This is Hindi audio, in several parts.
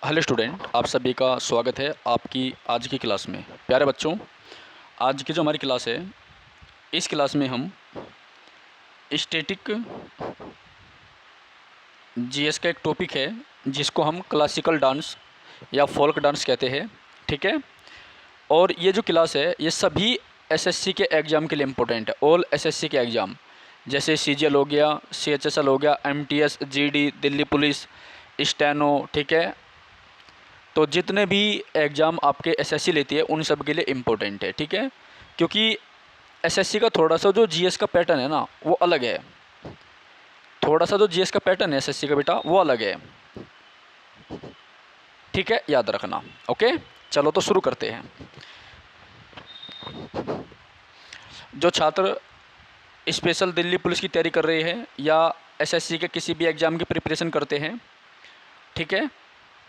हेलो स्टूडेंट, आप सभी का स्वागत है आपकी आज की क्लास में। प्यारे बच्चों, आज की जो हमारी क्लास है, इस क्लास में हम स्टैटिक जीएस का एक टॉपिक है जिसको हम क्लासिकल डांस या फोल्क डांस कहते हैं। ठीक है। और ये जो क्लास है ये सभी एसएससी के एग्ज़ाम के लिए इम्पोर्टेंट है। ऑल एसएससी के एग्ज़ाम जैसे सीजीएल हो गया, सीएचएसएल हो गया, MTS, GD, Delhi police, steno. ठीक है। तो जितने भी एग्ज़ाम आपके एसएससी लेती है उन सब के लिए इम्पोर्टेंट है। ठीक है। क्योंकि एसएससी का थोड़ा सा जो जीएस का पैटर्न है ना वो अलग है। थोड़ा सा जो जीएस का पैटर्न है एसएससी का बेटा वो अलग है। ठीक है, याद रखना। ओके, चलो तो शुरू करते हैं। जो छात्र स्पेशल दिल्ली पुलिस की तैयारी कर रहे हैं या एसएससी के किसी भी एग्ज़ाम की प्रिपरेशन करते हैं, ठीक है,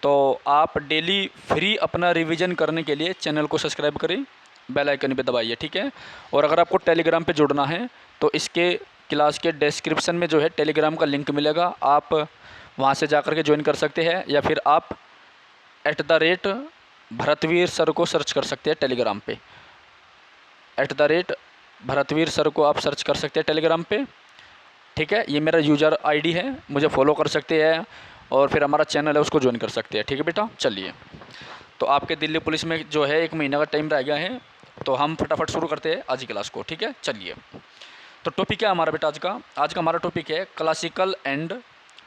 तो आप डेली फ्री अपना रिवीजन करने के लिए चैनल को सब्सक्राइब करें, बेल आइकन पे दबाइए। ठीक है। और अगर आपको टेलीग्राम पे जुड़ना है तो इसके क्लास के डिस्क्रिप्शन में जो है टेलीग्राम का लिंक मिलेगा, आप वहाँ से जा कर के ज्वाइन कर सकते हैं, या फिर आप @भरतवीर सर को सर्च कर सकते हैं टेलीग्राम पे। @भरतवीर सर को आप सर्च कर सकते हैं टेलीग्राम पे। ठीक है, ये मेरा यूज़र आईडी है, मुझे फॉलो कर सकते हैं और फिर हमारा चैनल है उसको ज्वाइन कर सकते हैं। ठीक है बेटा, चलिए। तो आपके दिल्ली पुलिस में जो है 1 महीने का टाइम रह गया है, तो हम फटाफट शुरू करते हैं आज की क्लास को। ठीक है, चलिए। तो टॉपिक क्या है हमारा बेटा आज का? आज का हमारा टॉपिक है classical and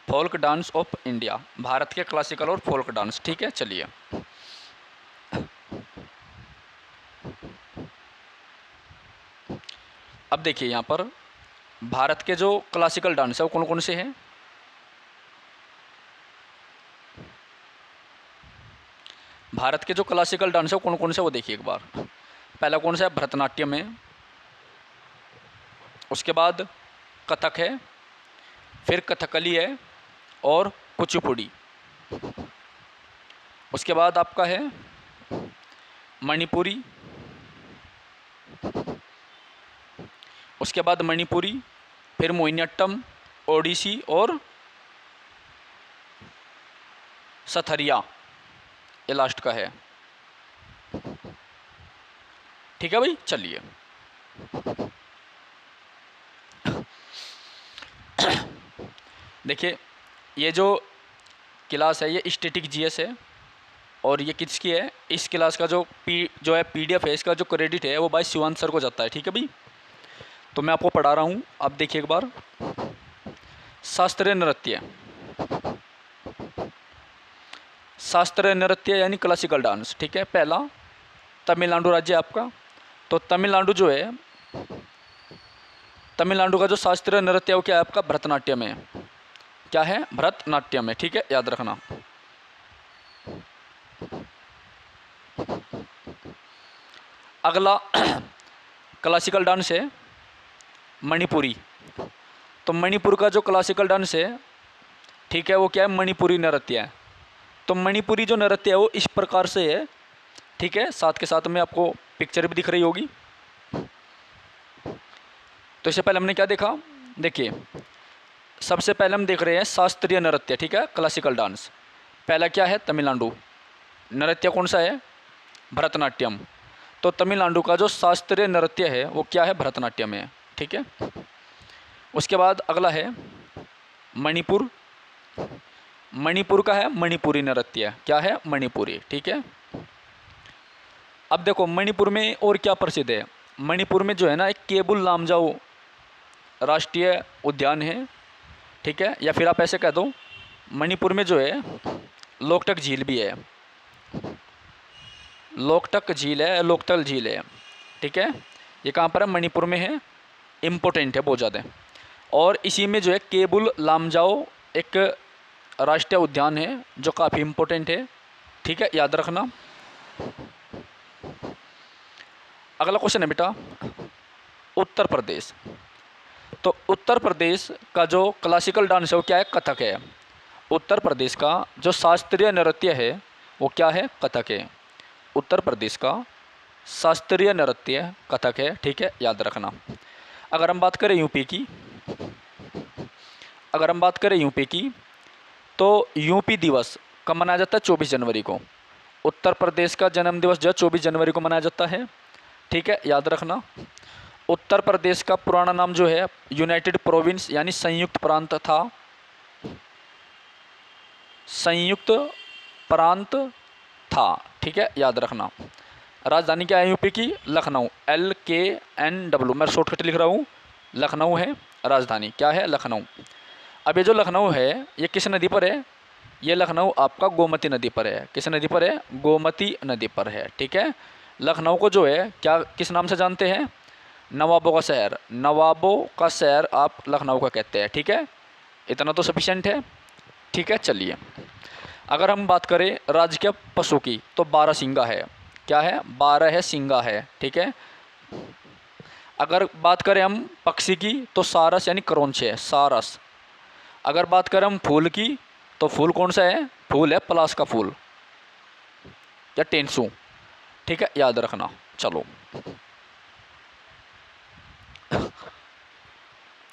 folk dance of India, Bharat के क्लासिकल और फोल्क डांस। ठीक है, चलिए। अब देखिए यहाँ पर भारत के जो क्लासिकल डांस है वो कौन कौन से हैं। भारत के जो क्लासिकल डांस है वो कौन कौन से, वो देखिए एक बार। पहला कौन सा है? भरतनाट्यम है, उसके बाद कथक है, फिर कथकली है और कुचिपुड़ी। उसके बाद आपका है मणिपुरी, उसके बाद मणिपुरी, फिर मोहिनीअट्टम, ओडिसी और सथरिया, ये लास्ट का है। ठीक है भाई, चलिए। देखिए, ये जो क्लास है ये स्टैटिक जीएस है और ये किसकी है? इस क्लास का जो है पीडीएफ है, इसका जो क्रेडिट है वो भाई शिवांत सर को जाता है। ठीक है भाई, तो मैं आपको पढ़ा रहा हूँ, आप देखिए एक बार। शास्त्रीय नृत्य, शास्त्रीय नृत्य यानी क्लासिकल डांस। ठीक है। पहला तमिलनाडु राज्य आपका, तो तमिलनाडु जो है, तमिलनाडु का जो शास्त्रीय नृत्य है वो क्या है आपका? भरतनाट्यम है। क्या है? भरतनाट्यम है। ठीक है, याद रखना। अगला क्लासिकल डांस है मणिपुरी। तो मणिपुर का जो क्लासिकल डांस है, ठीक है, वो क्या है? मणिपुरी नृत्य है। तो मणिपुरी जो नृत्य है वो इस प्रकार से है। ठीक है, साथ के साथ में आपको पिक्चर भी दिख रही होगी। तो इससे पहले हमने क्या देखा? देखिए, सबसे पहले हम देख रहे हैं शास्त्रीय नृत्य। ठीक है, क्लासिकल डांस। पहला क्या है? तमिलनाडु। नृत्य कौन सा है? भरतनाट्यम। तो तमिलनाडु का जो शास्त्रीय नृत्य है वो क्या है? भरतनाट्यम है। ठीक है। उसके बाद अगला है मणिपुर। मणिपुर का है मणिपुरी नृत्य। क्या है? मणिपुरी। ठीक है। अब देखो मणिपुर में और क्या प्रसिद्ध है। मणिपुर में जो है ना एक केबुल लामजाओ राष्ट्रीय उद्यान है। ठीक है, या फिर आप ऐसे कह दो मणिपुर में जो है लोकटक झील भी है। लोकटक झील है, लोकटक झील है। ठीक है, ये कहाँ पर है? मणिपुर में है। इम्पोर्टेंट है बहुत ज़्यादा। और इसी में जो है केबुल लामजाओ एक राष्ट्रीय उद्यान है जो काफ़ी इम्पोर्टेंट है। ठीक है, याद रखना। अगला क्वेश्चन है बेटा उत्तर प्रदेश। तो उत्तर प्रदेश का जो क्लासिकल डांस है वो क्या है? कथक है। उत्तर प्रदेश का जो शास्त्रीय नृत्य है वो क्या है? कथक है। उत्तर प्रदेश का शास्त्रीय नृत्य कथक है। ठीक है, याद रखना। अगर हम बात करें यूपी की, अगर हम बात करें यूपी की, तो यूपी दिवस कब मनाया जाता है? 24 जनवरी को। उत्तर प्रदेश का जन्म दिवस जो है 24 जनवरी को मनाया जाता है, ठीक है, याद रखना। उत्तर प्रदेश का पुराना नाम जो है यूनाइटेड प्रोविंस यानी संयुक्त प्रांत था, संयुक्त प्रांत था, ठीक है, याद रखना। राजधानी क्या है यूपी की? लखनऊ, LKNW, मैं शॉर्टकट लिख रहा हूँ, लखनऊ है राजधानी, क्या है? लखनऊ। अब ये जो लखनऊ है ये किस नदी पर है? ये लखनऊ आपका गोमती नदी पर है। किस नदी पर है? गोमती नदी पर है, ठीक है। लखनऊ को जो है क्या किस नाम से जानते हैं? नवाबों का शहर, नवाबों का शहर आप लखनऊ का कहते हैं, ठीक है। इतना तो सफिशेंट है, ठीक है। चलिए अगर हम बात करें राज्य के पशु की तो बारहसिंगा है, क्या है? 12 सिंगा है, ठीक है। अगर बात करें हम पक्षी की तो सारस यानी क्रौंच है, सारस। अगर बात करें हम फूल की तो फूल कौन सा है? फूल है पलाश का फूल या टेंसू, ठीक है, याद रखना। चलो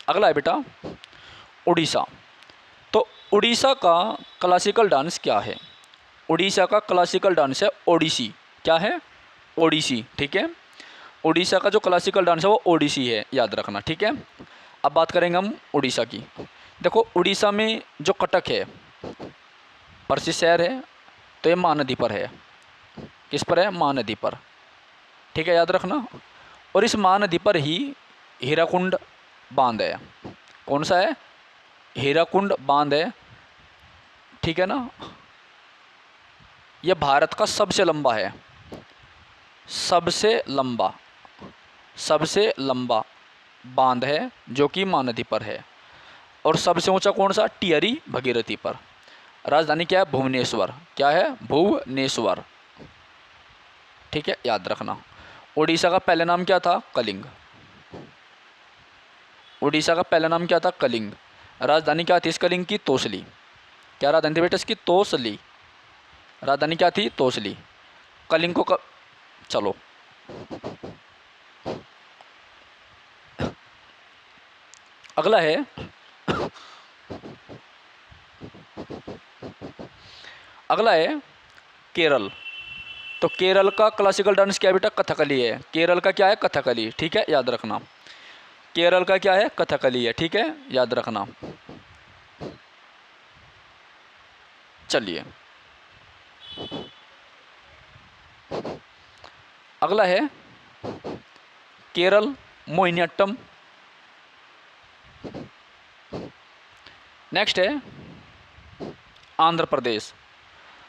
अगला है बेटा उड़ीसा। तो उड़ीसा का क्लासिकल डांस क्या है? उड़ीसा का क्लासिकल डांस है ओडिसी, क्या है? ओडिसी, ठीक है। उड़ीसा का जो क्लासिकल डांस है वो ओडिसी है, याद रखना, ठीक है। अब बात करेंगे हम उड़ीसा की। देखो उड़ीसा में जो कटक है प्रसिद्ध शहर है, तो ये महानदी पर है। किस पर है? महानदी पर, ठीक है, याद रखना। और इस महानदी पर ही हीराकुंड बांध है। कौन सा है? हीराकुंड बांध है, ठीक है ना। यह भारत का सबसे लंबा है, सबसे लंबा बांध है जो कि महानदी पर है। और सबसे ऊंचा कौन सा? टिहरी भगीरथी पर। राजधानी क्या है? भुवनेश्वर, क्या है? भुवनेश्वर, ठीक है, याद रखना। उड़ीसा का पहले नाम क्या था? कलिंग। उड़ीसा का पहला नाम क्या था? कलिंग। राजधानी क्या थी इस कलिंग की? तोसली। क्या राजधानी थी बेटा इसकी? तोसली। राजधानी क्या थी? तोसली। कलिंग को चलो अगला है केरल। तो केरल का क्लासिकल डांस क्या है बेटा? कथकली है। केरल का क्या है? कथकली, ठीक है, याद रखना। केरल का क्या है? कथकली है, ठीक है, याद रखना। चलिए अगला है केरल मोहिनीअट्टम। नेक्स्ट है आंध्र प्रदेश।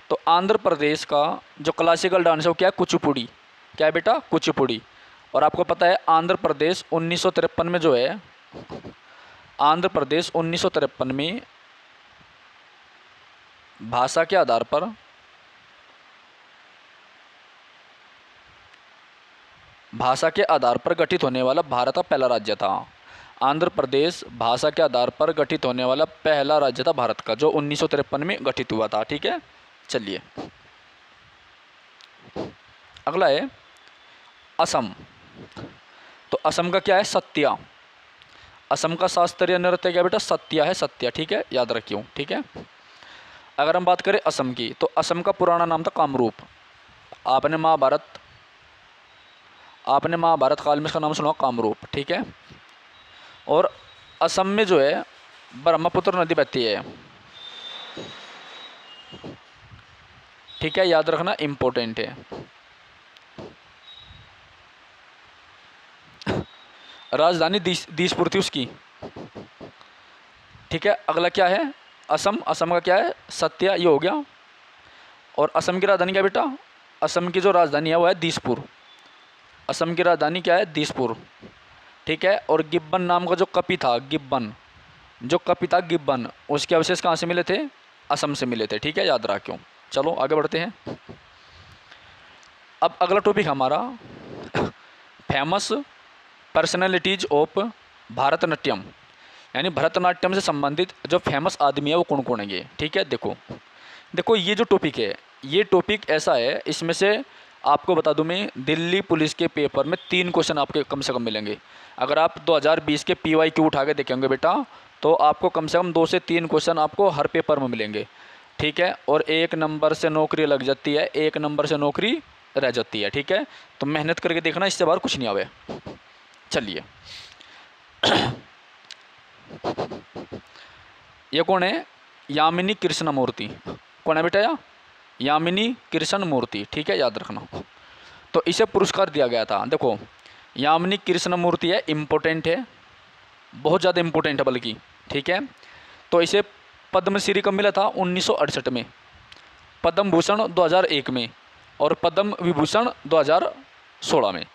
तो आंध्र प्रदेश का जो क्लासिकल डांस है वो क्या है? कुचिपुड़ी। क्या है बेटा? कुचिपुड़ी। और आपको पता है आंध्र प्रदेश 1953 में जो है, आंध्र प्रदेश 1953 में भाषा के आधार पर गठित होने वाला भारत का पहला राज्य था। आंध्र प्रदेश भाषा के आधार पर गठित होने वाला पहला राज्य था भारत का, जो 1953 में गठित हुआ था, ठीक है। चलिए अगला है असम। तो असम का क्या है? सत्या। असम का शास्त्रीय नृत्य क्या बेटा? सत्या है, सत्या, ठीक है, याद रखियो, ठीक है। अगर हम बात करें असम की तो असम का पुराना नाम था कामरूप। आपने महाभारत काल में इसका नाम सुना, कामरूप, ठीक है। और असम में जो है ब्रह्मपुत्र नदी बहती है, ठीक है, याद रखना, इम्पोर्टेंट है। राजधानी दिसपुर थी उसकी, ठीक है। अगला क्या है? असम। असम का क्या है? सत्या, ये हो गया। और असम की राजधानी क्या बेटा? असम की जो राजधानी है वो है दिसपुर। असम की राजधानी क्या है? दिसपुर, ठीक है। और गिब्बन नाम का जो कपि था, गिब्बन, उसके अवशेष कहाँ से मिले थे? असम से मिले थे, ठीक है, याद रखियो। चलो आगे बढ़ते हैं। अब अगला टॉपिक हमारा फेमस पर्सनैलिटीज ऑफ भारतनाट्यम, यानी भरतनाट्यम से संबंधित जो फेमस आदमी है वो कौन कौन है, ठीक है। देखो ये जो टॉपिक है, ये टॉपिक ऐसा है, इसमें से आपको बता दूं मैं, दिल्ली पुलिस के पेपर में 3 क्वेश्चन आपके कम से कम मिलेंगे। अगर आप 2020 के PYQ उठा के देखेंगे बेटा, तो आपको कम से कम 2 से 3 क्वेश्चन आपको हर पेपर में मिलेंगे। ठीक है, और 1 नंबर से नौकरी लग जाती है, 1 नंबर से नौकरी रह जाती है। ठीक है, तो मेहनत करके देखना, इससे बाहर कुछ नहीं आवे। चलिए ये कौन है? यामिनी कृष्णमूर्ति। कौन है बेटा? यामिनी कृष्णमूर्ति। ठीक है, याद रखना। तो इसे पुरस्कार दिया गया था। देखो, यामिनी कृष्णमूर्ति है, इम्पोर्टेंट है, बहुत ज़्यादा इम्पोर्टेंट है बल्कि। ठीक है, तो इसे पद्मश्री कब मिला था? 1968 में, पद्म भूषण 2001 में, और पद्म विभूषण 2016 में।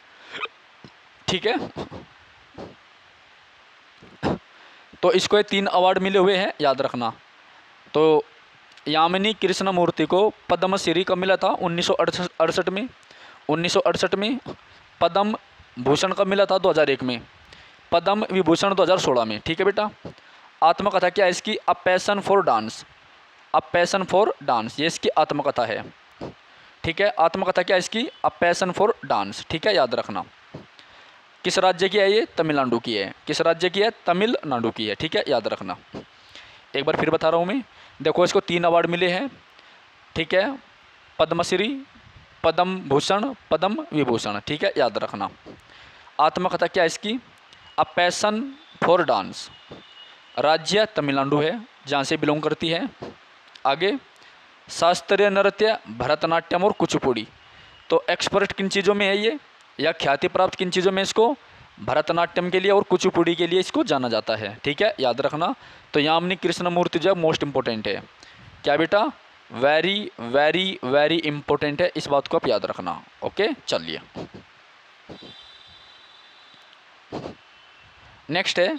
ठीक है, तो इसको ये 3 अवार्ड मिले हुए हैं, याद रखना। तो यामिनी कृष्णमूर्ति को पद्मश्री कब मिला था? 1968 में, 1968 में। पद्म भूषण कब मिला था? 2001 में। पद्म विभूषण 2016 में। ठीक है बेटा। आत्मकथा क्या है इसकी? A passion for dance. A passion for dance, ये इसकी आत्मकथा है। ठीक है, आत्मकथा क्या है इसकी? A passion for dance. ठीक है, याद रखना। किस राज्य की है ये? तमिलनाडु की है। किस राज्य की है? तमिलनाडु की है। ठीक है, याद रखना। एक बार फिर बता रहा हूँ मैं। देखो, इसको 3 अवार्ड मिले हैं। ठीक है, पद्मश्री, पद्म भूषण, पद्म विभूषण। ठीक है, याद रखना। आत्मकथा क्या है इसकी? A passion for dance. राज्य तमिलनाडु है, जहाँ से बिलोंग करती है। आगे, शास्त्रीय नृत्य भरतनाट्यम और कुचिपुड़ी। तो एक्सपर्ट किन चीज़ों में है ये, या ख्याति प्राप्त किन चीज़ों में इसको? भरतनाट्यम के लिए और कुचिपुड़ी के लिए इसको जाना जाता है। ठीक है, याद रखना। तो यामिनी कृष्णमूर्ति जो मोस्ट इंपॉर्टेंट है। क्या बेटा? वेरी वेरी वेरी इंपॉर्टेंट है, इस बात को आप याद रखना। ओके, चलिए नेक्स्ट है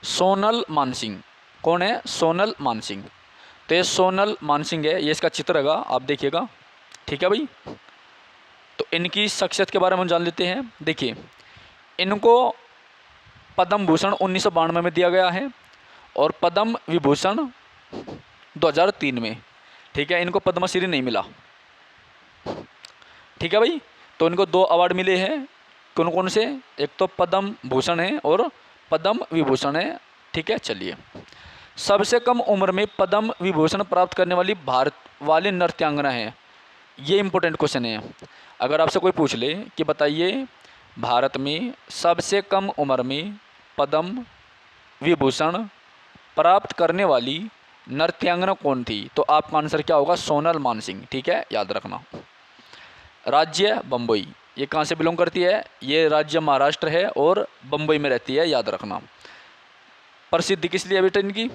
सोनल मानसिंह। कौन है? सोनल मानसिंह। तो ये सोनल मानसिंह है, ये इसका चित्र है, आप देखिएगा। ठीक है भाई, तो इनकी शख्सियत के बारे में हम जान लेते हैं। देखिए, इनको पद्म भूषण 1992 में दिया गया है, और पद्म विभूषण 2003 में। ठीक है, इनको पद्मश्री नहीं मिला। ठीक है भाई, तो इनको 2 अवार्ड मिले हैं। कौन कौन से? एक तो पद्म भूषण है और पद्म विभूषण है। ठीक है, चलिए। सबसे कम उम्र में पद्म विभूषण प्राप्त करने वाली भारत वाली नृत्यांगना है। ये इंपॉर्टेंट क्वेश्चन है। अगर आपसे कोई पूछ ले कि बताइए भारत में सबसे कम उम्र में पद्म विभूषण प्राप्त करने वाली नृत्यांगना कौन थी, तो आपका आंसर क्या होगा? सोनल मानसिंह। ठीक है, याद रखना। राज्य बम्बई, ये कहाँ से बिलोंग करती है? ये राज्य महाराष्ट्र है और बम्बई में रहती है, याद रखना। प्रसिद्ध किस लिए बेटा इनकी?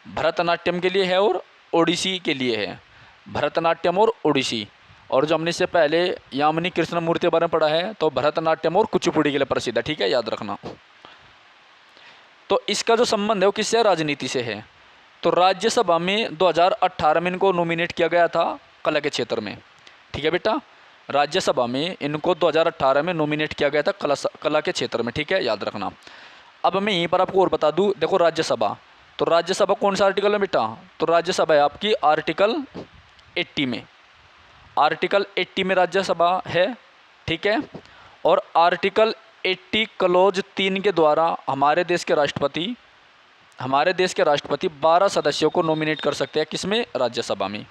भरतनाट्यम के लिए है और ओडिसी के लिए है। भरतनाट्यम और ओडिसी। और जो हमने इससे पहले यामिनी कृष्णमूर्ति के बारे में पढ़ा है, तो भरतनाट्यम और कुचिपुड़ी के लिए प्रसिद्ध है। ठीक है, याद रखना। तो इसका जो संबंध है वो किससे? राजनीति से है। तो राज्यसभा में 2018 में इनको नॉमिनेट किया गया था कला के क्षेत्र में। ठीक है बेटा, राज्यसभा में इनको 2018 में नॉमिनेट किया गया था कला के क्षेत्र में। ठीक है, याद रखना। अब मैं यहीं पर आपको और बता दूं, देखो राज्यसभा, तो राज्यसभा कौन सा आर्टिकल है बेटा? तो राज्यसभा है आपकी आर्टिकल 80 में। आर्टिकल 80 में राज्यसभा है। ठीक है, और आर्टिकल 80 क्लोज 3 के द्वारा हमारे देश के राष्ट्रपति 12 सदस्यों को नॉमिनेट कर सकते हैं। किसमें? राज्यसभा में।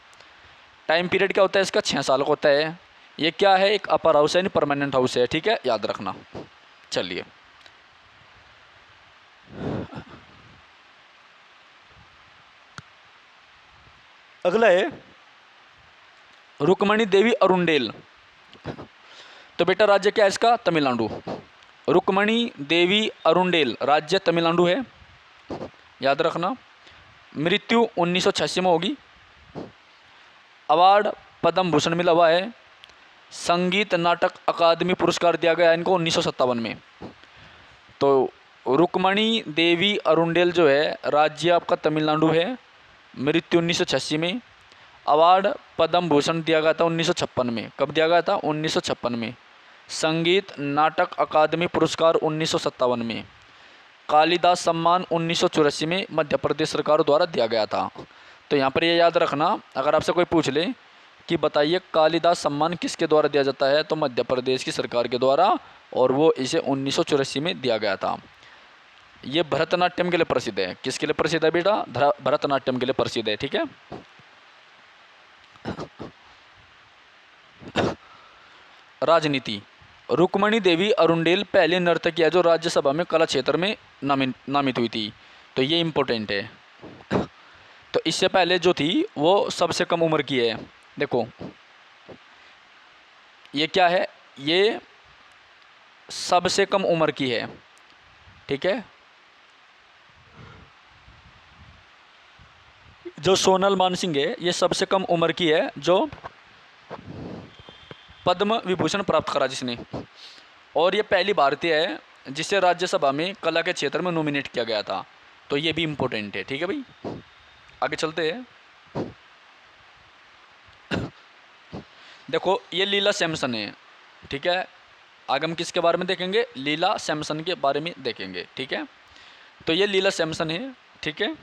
टाइम पीरियड क्या होता है इसका? 6 साल का होता है। ये क्या है? एक अपर हाउस है, परमानेंट हाउस है। ठीक है, याद रखना। चलिए, अगला है रुक्मणी देवी अरुंडेल। तो बेटा राज्य क्या है इसका? तमिलनाडु। रुक्मणी देवी अरुंडेल, राज्य तमिलनाडु है, याद रखना। मृत्यु 1986 में होगी। अवार्ड पद्म भूषण मिला हुआ है। संगीत नाटक अकादमी पुरस्कार दिया गया इनको 1957 में। तो रुक्मणी देवी अरुंडेल जो है, राज्य आपका तमिलनाडु है, मृत्यु 1986 में। अवार्ड पद्म भूषण दिया गया था 1956 में। कब दिया गया था? 1956 में। संगीत नाटक अकादमी पुरस्कार 1957 में। कालिदास सम्मान 1984 में मध्य प्रदेश सरकार द्वारा दिया गया था। तो यहाँ पर ये याद रखना, अगर आपसे कोई पूछ ले कि बताइए कालिदास सम्मान किसके द्वारा दिया जाता है, तो मध्य प्रदेश की सरकार के द्वारा, और वो इसे 1984 में दिया गया था। ये भरतनाट्यम के लिए प्रसिद्ध है। किसके लिए प्रसिद्ध है बेटा? भरतनाट्यम के लिए प्रसिद्ध है। ठीक है, राजनीति। रुक्मणी देवी अरुंडेल पहले नर्तकी है जो राज्यसभा में कला क्षेत्र में नामित हुई थी। तो ये इम्पोर्टेंट है। तो इससे पहले जो थी वो सबसे कम उम्र की है। देखो ये क्या है, ये सबसे कम उम्र की है, ठीक है। जो सोनल मानसिंह है ये सबसे कम उम्र की है जो पद्म विभूषण प्राप्त करा जिसने, और ये पहली भारतीय है जिसे राज्यसभा में कला के क्षेत्र में नॉमिनेट किया गया था। तो ये भी इम्पोर्टेंट है, ठीक है भाई। आगे चलते हैं। देखो ये लीला सैमसन है, ठीक है। आगे हम किसके बारे में देखेंगे, लीला सैमसन के बारे में देखेंगे, ठीक है। तो ये लीला सैमसन है, ठीक है।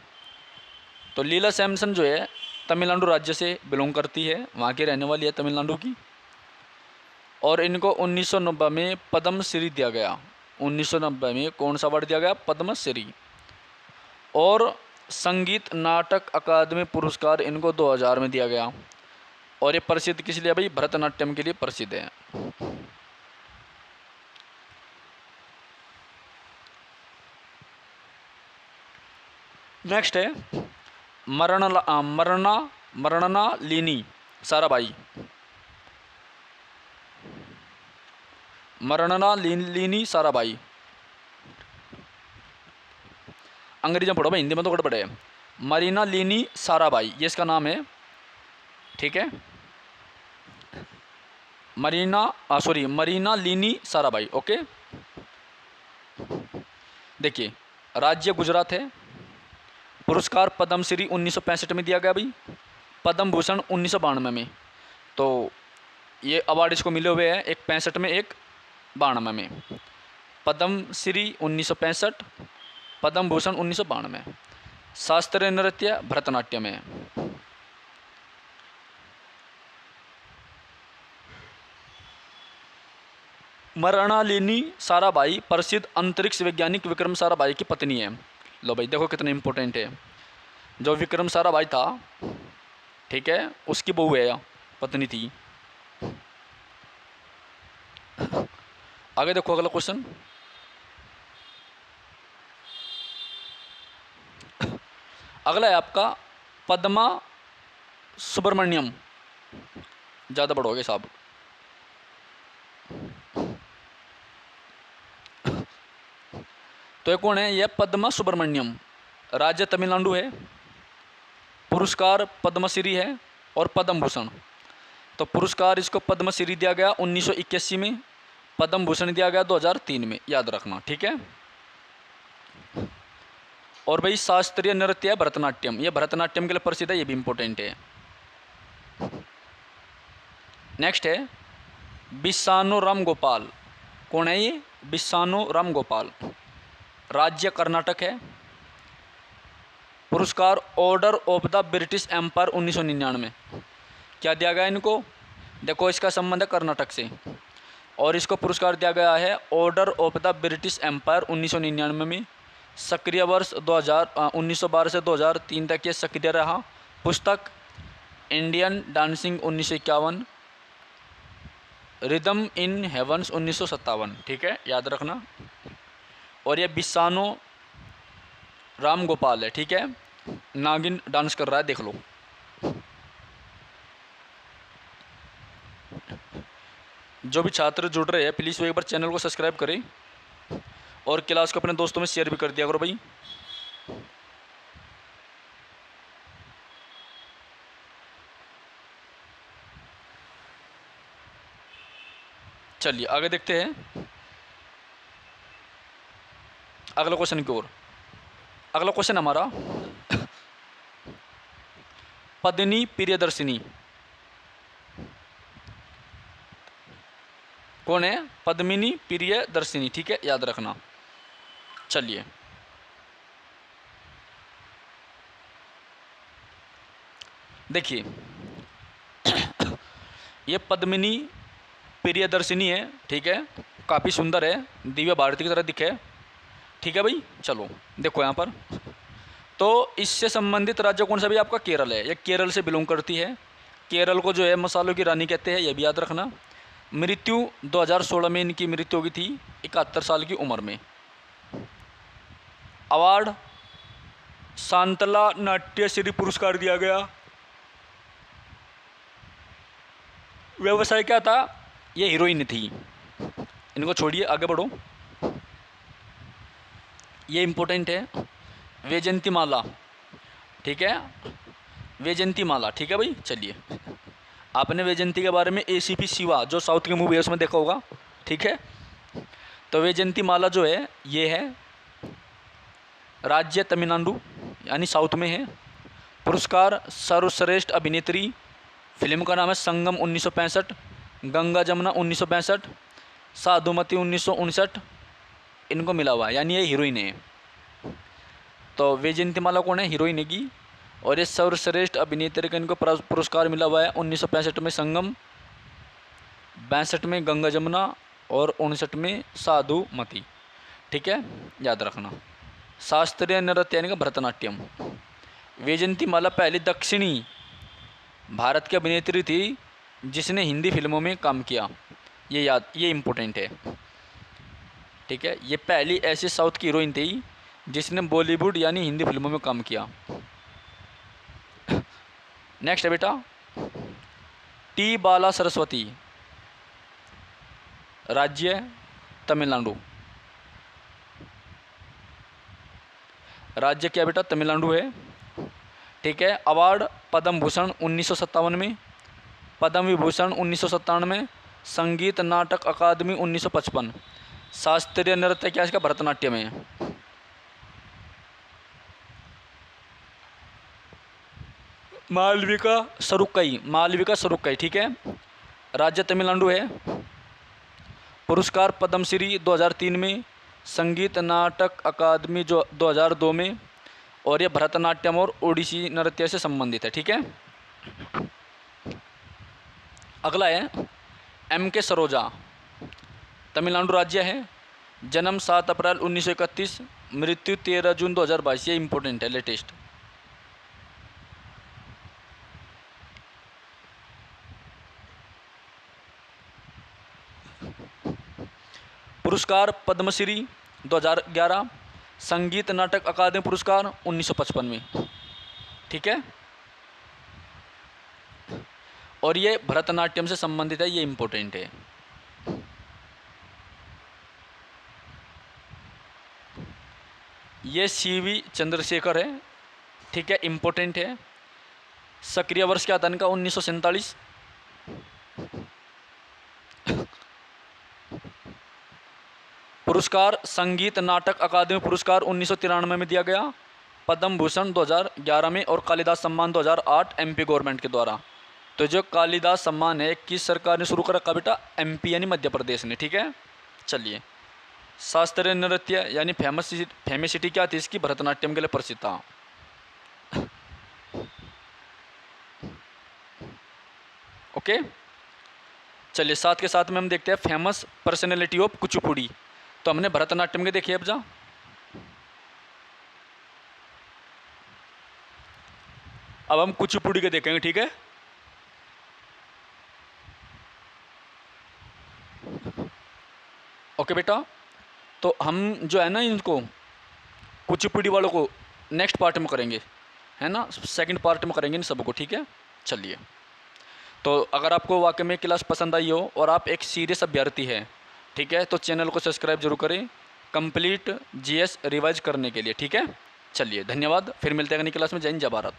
तो लीला सैमसन जो है तमिलनाडु राज्य से बिलोंग करती है, वहाँ की रहने वाली है तमिलनाडु की। और इनको 1990 में पद्म श्री दिया गया। 1990 में कौन सा अवार्ड दिया गया, पद्म श्री। और संगीत नाटक अकादमी पुरस्कार इनको 2000 में दिया गया। और ये प्रसिद्ध किस लिए भाई, भरतनाट्यम के लिए प्रसिद्ध है। नेक्स्ट है मरणनालिनी साराभाई। मरणनालिनी साराभाई, अंग्रेजी में पढ़ो भाई, हिंदी में तो कट पड़े। मरीनालिनी साराभाई ये इसका नाम है, ठीक है। मरीनालिनी साराभाई, ओके। देखिए राज्य गुजरात है। पुरस्कार पद्मश्री 1965 में दिया गया भाई, पद्म भूषण 1992 में। तो ये अवार्ड इसको मिले हुए हैं, एक 65 में एक 92 में। पद्मश्री 1965, पद्म भूषण 1992। शास्त्रीय नृत्य भरतनाट्यम है। मृणालिनी साराभाई प्रसिद्ध अंतरिक्ष वैज्ञानिक विक्रम साराभाई की पत्नी है। लो भाई देखो कितना इम्पोर्टेंट है, जो विक्रम साराभाई था, ठीक है, उसकी बहू है, पत्नी थी। आगे देखो अगला क्वेश्चन। अगला है आपका पद्मा सुब्रमण्यम। ज़्यादा पढ़ोगे साहब। तो ये कौन है, ये पद्मा सुब्रमण्यम। राज्य तमिलनाडु है। पुरस्कार पद्मश्री है और पद्म भूषण। तो पुरस्कार इसको पद्मश्री दिया गया 1981 में, पद्म भूषण दिया गया 2003 में, याद रखना, ठीक है। और भाई शास्त्रीय नृत्य है भरतनाट्यम, ये भरतनाट्यम के लिए प्रसिद्ध है, ये भी इम्पोर्टेंट है। नेक्स्ट है बिस्सानो राम गोपाल। कौन है ये, बिस्सानो राम गोपाल। राज्य कर्नाटक है। पुरस्कार Order of the British Empire 1999। क्या दिया गया इनको, देखो इसका संबंध है कर्नाटक से, और इसको पुरस्कार दिया गया है Order of the British Empire 1999 में। सक्रिय वर्ष 1912 से 2003 तक ये सक्रिय रहा। पुस्तक Indian dancing 1951, rhythm in heavens 1957, ठीक है, याद रखना। और ये बिस्सानो राम गोपाल है, ठीक है, नागिन डांस कर रहा है, देख लो। जो भी छात्र जुड़ रहे हैं प्लीज़ वो एक बार चैनल को सब्सक्राइब करें और क्लास को अपने दोस्तों में शेयर भी कर दिया करो भाई। चलिए आगे देखते हैं अगला क्वेश्चन की ओर। अगला क्वेश्चन हमारा पद्मिनी प्रियदर्शिनी। कौन है, पद्मिनी प्रियदर्शिनी, ठीक है, याद रखना। चलिए देखिए ये पद्मिनी प्रियदर्शिनी है, ठीक है, काफ़ी सुंदर है, दिव्य भारती की तरह दिखे, ठीक है भाई। चलो देखो यहाँ पर, तो इससे संबंधित राज्य कौन सा भी आपका, केरल है। ये केरल से बिलोंग करती है। केरल को जो है मसालों की रानी कहते हैं, ये भी याद रखना। मृत्यु 2016 में इनकी मृत्यु हो गई थी 71 साल की उम्र में। अवार्ड शांतला नाट्यश्री पुरस्कार दिया गया। व्यवसाय क्या था? ये हीरोइन थी। इनको छोड़िए, आगे बढ़ो। ये इम्पोर्टेंट है, वैजयंती माला, ठीक है, वैजयंती माला, ठीक है भाई। चलिए, आपने वैजयंती के बारे में ACP शिवा जो साउथ की मूवी है उसमें देखा होगा, ठीक है। तो वैजयंती माला जो है ये है राज्य तमिलनाडु यानी साउथ में है। पुरस्कार सर्वश्रेष्ठ अभिनेत्री, फिल्म का नाम है संगम 1965, गंगा जमुना 1962, साधुमती 1959, इनको मिला हुआ है, यानी ये हीरोइन है। तो वैजयंती माला कौन है? हीरोइन है की। और ये सर्वश्रेष्ठ अभिनेत्री का इनको पुरस्कार मिला हुआ है 1965 में संगम, 62 में गंगा जमुना और 59 में साधुमती, ठीक है, याद रखना। शास्त्रीय नृत्य यानी कि भरतनाट्यम। वैजयंती माला पहली दक्षिणी भारत की अभिनेत्री थी जिसने हिंदी फिल्मों में काम किया। ये इम्पोर्टेंट है, ठीक है। ये पहली ऐसी साउथ की हीरोइन थी जिसने बॉलीवुड यानी हिंदी फिल्मों में काम किया। नेक्स्ट है बेटा टी बाला सरस्वती, राज्य तमिलनाडु, राज्य क्या बेटा? तमिलनाडु है, ठीक है। अवार्ड पद्म भूषण 1957 में, पद्म विभूषण 1997 में, संगीत नाटक अकादमी 1955। शास्त्रीय नृत्य क्या इसका? भरतनाट्यम है। मालविका सरुक्कई, ठीक है, राज्य तमिलनाडु है। पुरस्कार पद्मश्री 2003 में, संगीत नाटक अकादमी जो 2002 में, और ये भरतनाट्यम और ओडिसी नृत्य से संबंधित है, ठीक है। अगला है MK सरोजा, तमिलनाडु राज्य है। जन्म 7 अप्रैल 1931, मृत्यु 13 जून 2022। ये इंपॉर्टेंट है, लेटेस्ट। पुरस्कार पद्मश्री 2011, संगीत नाटक अकादमी पुरस्कार 1955 में, ठीक है। और ये भरतनाट्यम से संबंधित है, ये इम्पोर्टेंट है। ये CV चंद्रशेखर है, ठीक है, इम्पोर्टेंट है। सक्रिय वर्ष क्या था इनका? 1947। पुरस्कार संगीत नाटक अकादमी पुरस्कार 1993 में दिया गया, पद्म भूषण 2011 में, और कालिदास सम्मान 2008 MP गवर्नमेंट के द्वारा। तो जो कालिदास सम्मान है किस सरकार ने शुरू कर रखा बेटा? MP यानी मध्य प्रदेश ने, ठीक है। चलिए, शास्त्रीय नृत्य यानी फेमसिटी क्या थी इसकी? भरतनाट्यम के लिए प्रसिद्ध था। ओके, चलिए, साथ के साथ में हम देखते हैं फेमस पर्सनैलिटी ऑफ कुचिपुड़ी। तो हमने भरतनाट्यम के देखिए, अब हम कुचिपुड़ी के देखेंगे, ठीक है। ओके बेटा, तो हम जो है ना इनको कुचिपुड़ी वालों को नेक्स्ट पार्ट में करेंगे, है ना, सेकंड पार्ट में करेंगे इन सबको, ठीक है। चलिए, तो अगर आपको वाकई में क्लास पसंद आई हो और आप एक सीरियस अभ्यर्थी हैं, ठीक है, तो चैनल को सब्सक्राइब जरूर करें कंप्लीट GS रिवाइज करने के लिए, ठीक है। चलिए, धन्यवाद, फिर मिलते हैं अगली क्लास में। जय हिंद, जय भारत।